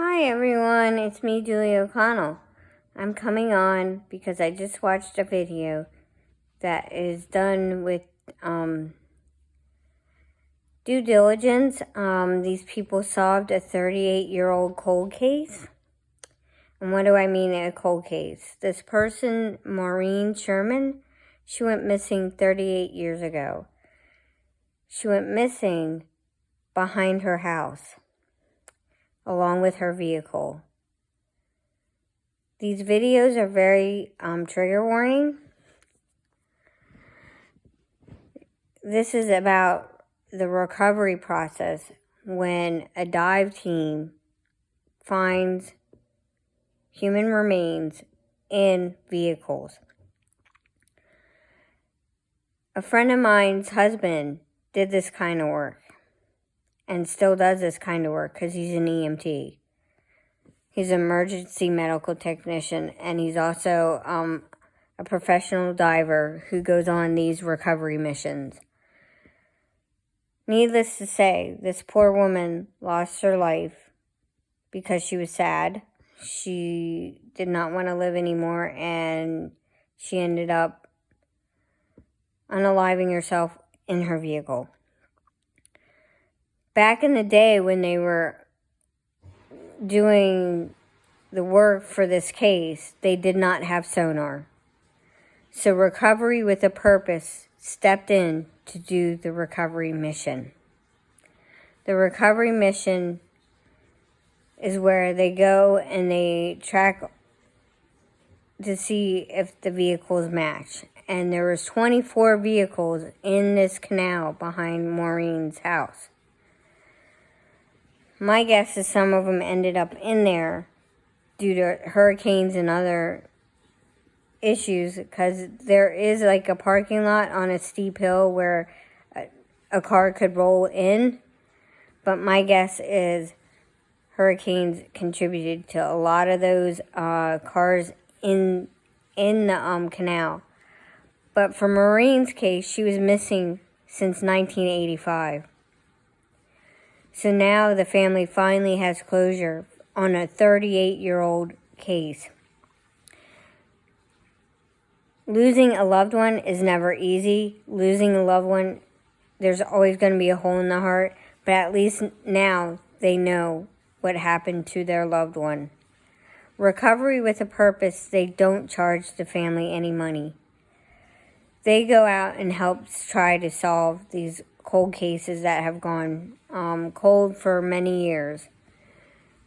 Hi everyone, it's me, Julie O'Connell. I'm coming on because I just watched a video that is done with due diligence. These people solved a 38-year-old cold case. And what do I mean a cold case? This person, Maureen Sherman, she went missing 38 years ago. She went missing behind her house, along with her vehicle. These videos are very trigger warning. This is about the recovery process when a dive team finds human remains in vehicles. A friend of mine's husband did this kind of work and still does this kind of work because he's an EMT. He's an emergency medical technician, and he's also a professional diver who goes on these recovery missions. Needless to say, this poor woman lost her life because she was sad. She did not want to live anymore, and she ended up unaliving herself in her vehicle. Back in the day when they were doing the work for this case, they did not have sonar. So Recovery with a Purpose stepped in to do the recovery mission. The recovery mission is where they go and they track to see if the vehicles match. And there was 24 vehicles in this canal behind Maureen's house. My guess is some of them ended up in there due to hurricanes and other issues, because there is like a parking lot on a steep hill where a car could roll in. But my guess is hurricanes contributed to a lot of those cars in the canal. But for Maureen's case, she was missing since 1985. So now the family finally has closure on a 38-year-old case. Losing a loved one is never easy. Losing a loved one, there's always going to be a hole in the heart. But at least now they know what happened to their loved one. Recovery with a Purpose, they don't charge the family any money. They go out and help try to solve these cold cases that have gone cold for many years.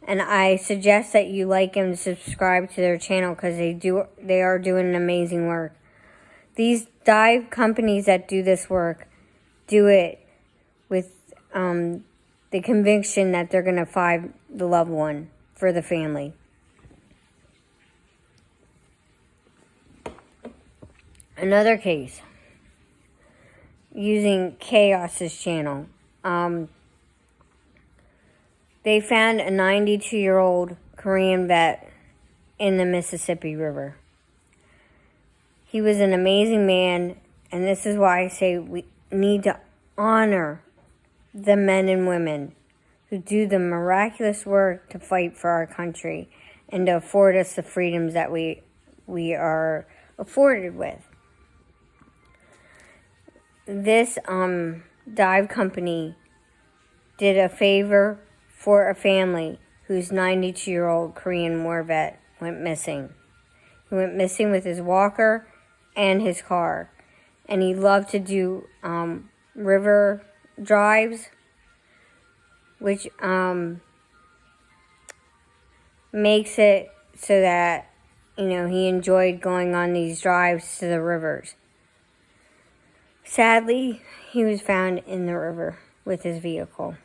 And I suggest that you like and subscribe to their channel because they are doing amazing work. These dive companies that do this work do it with the conviction that they're going to find the loved one for the family. Another case, using Chaos's channel. They found a 92-year-old Korean vet in the Mississippi River. He was an amazing man, and this is why I say we need to honor the men and women who do the miraculous work to fight for our country and to afford us the freedoms that we are afforded with. This dive company did a favor for a family whose 92-year-old Korean war vet went missing. He went missing with his walker and his car. And he loved to do river drives, which makes it so that, he enjoyed going on these drives to the rivers. Sadly, he was found in the river with his vehicle.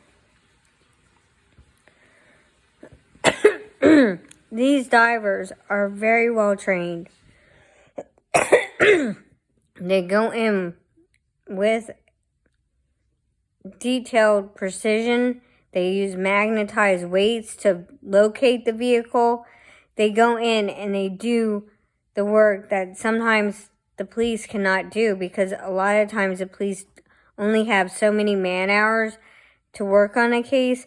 These divers are very well trained. They go in with detailed precision. They use magnetized weights to locate the vehicle. They go in and they do the work that sometimes the police cannot do, because a lot of times the police only have so many man hours to work on a case,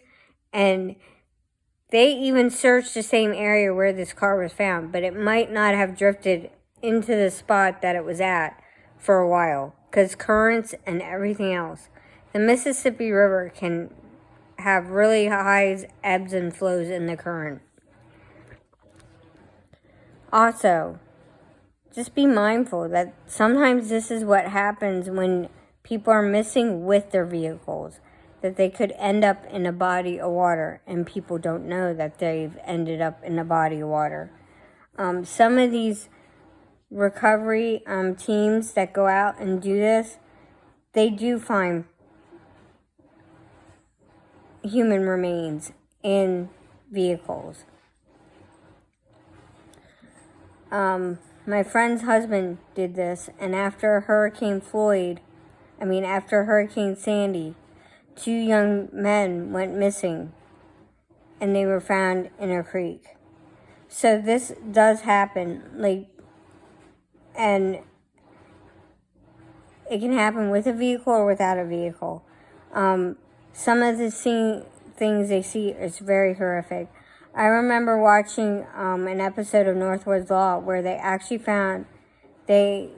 and They even searched the same area where this car was found, but it might not have drifted into the spot that it was at for a while, because currents and everything else. The Mississippi River can have really high ebbs and flows in the current. Also, just be mindful that sometimes this is what happens when people are missing with their vehicles, that they could end up in a body of water and people don't know that they've ended up in a body of water. Some of these recovery teams that go out and do this, they do find human remains in vehicles. My friend's husband did this, and after Hurricane Sandy, 2 young men went missing, and they were found in a creek. So this does happen, and it can happen with a vehicle or without a vehicle. Some of the things they see is very horrific. I remember watching an episode of Northwoods Law where they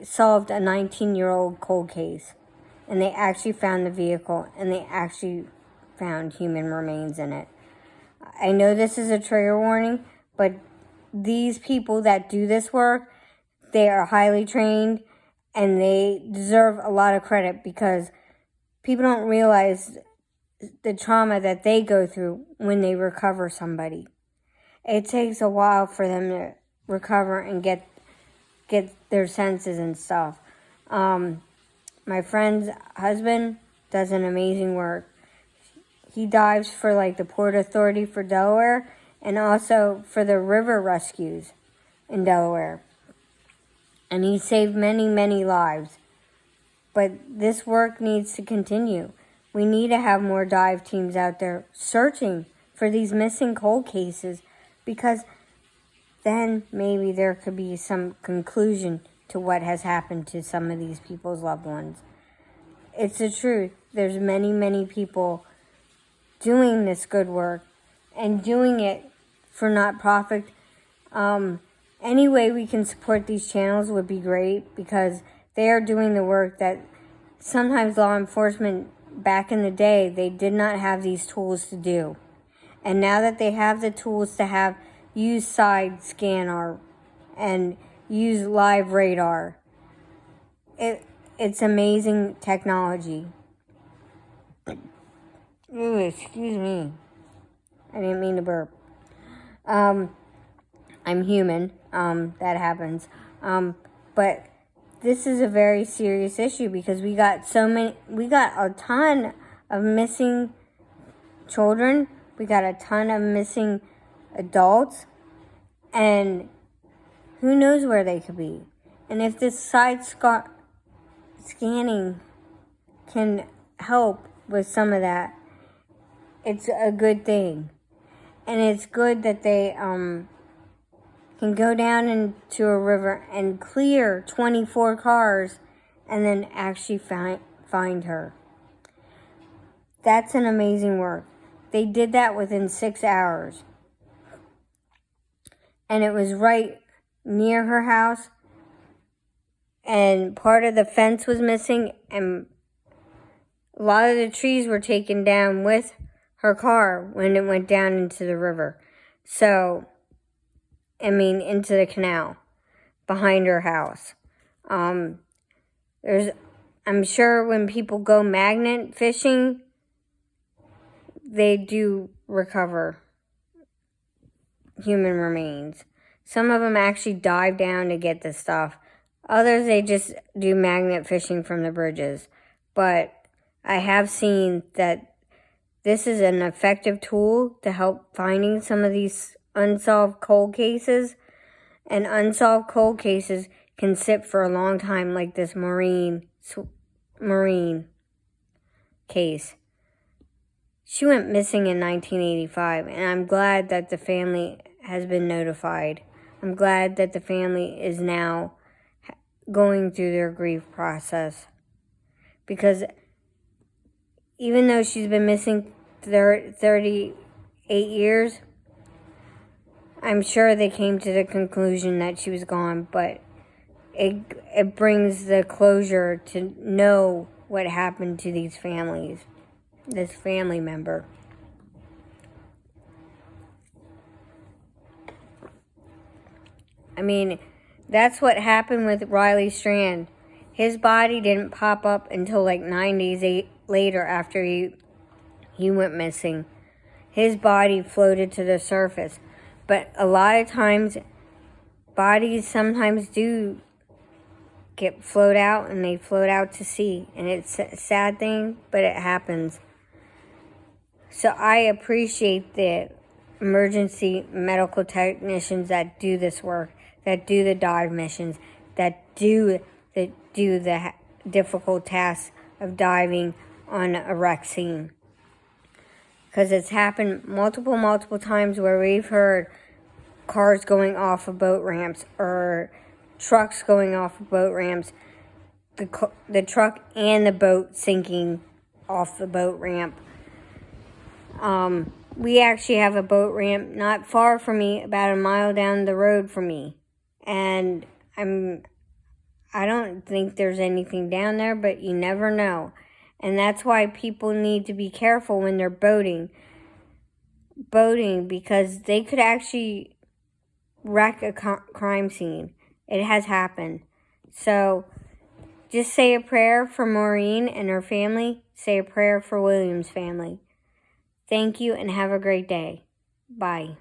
solved a 19-year-old cold case. And they actually found the vehicle, and they actually found human remains in it. I know this is a trigger warning, but these people that do this work, they are highly trained, and they deserve a lot of credit because people don't realize the trauma that they go through when they recover somebody. It takes a while for them to recover and get their senses and stuff. My friend's husband does an amazing work. He dives for the Port Authority for Delaware and also for the river rescues in Delaware. And he saved many, many lives. But this work needs to continue. We need to have more dive teams out there searching for these missing cold cases, because then maybe there could be some conclusion to what has happened to some of these people's loved ones. It's the truth. There's many, many people doing this good work and doing it for not profit. Any way we can support these channels would be great, because they are doing the work that sometimes law enforcement back in the day, they did not have these tools to do. And now that they have the tools to use side scanner and use live radar, it's amazing technology. Ooh, excuse me. I didn't mean to burp. I'm human. That happens. But this is a very serious issue, because we got a ton of missing children. We got a ton of missing adults, and who knows where they could be. And if this side scanning can help with some of that, it's a good thing. And it's good that they can go down into a river and clear 24 cars and then actually find her. That's an amazing work. They did that within 6 hours. And it was right near her house. And part of the fence was missing. And a lot of the trees were taken down with her car when it went down into the river. Into the canal behind her house. I'm sure when people go magnet fishing, they do recover human remains. Some of them actually dive down to get the stuff. Others, they just do magnet fishing from the bridges. But I have seen that this is an effective tool to help finding some of these unsolved cold cases. And unsolved cold cases can sit for a long time, like this Maureen case. She went missing in 1985, and I'm glad that the family has been notified. I'm glad that the family is now going through their grief process. Because even though she's been missing 38 years, I'm sure they came to the conclusion that she was gone, but it brings the closure to know what happened to these families, this family member. I mean, that's what happened with Riley Strand. His body didn't pop up until like 9 days later after he went missing. His body floated to the surface. But a lot of times, bodies sometimes do float out, and they float out to sea. And it's a sad thing, but it happens. So I appreciate the emergency medical technicians that do this work, that do the dive missions, that do the difficult tasks of diving on a wreck scene. Because it's happened multiple times where we've heard cars going off of boat ramps or trucks going off of boat ramps, the truck and the boat sinking off the boat ramp. We actually have a boat ramp not far from me, about a mile down the road from me. And I don't think there's anything down there, but you never know. And that's why people need to be careful when they're boating, because they could actually wreck a crime scene. It has happened. So just say a prayer for Maureen and her family. Say a prayer for William's family. Thank you and have a great day. Bye.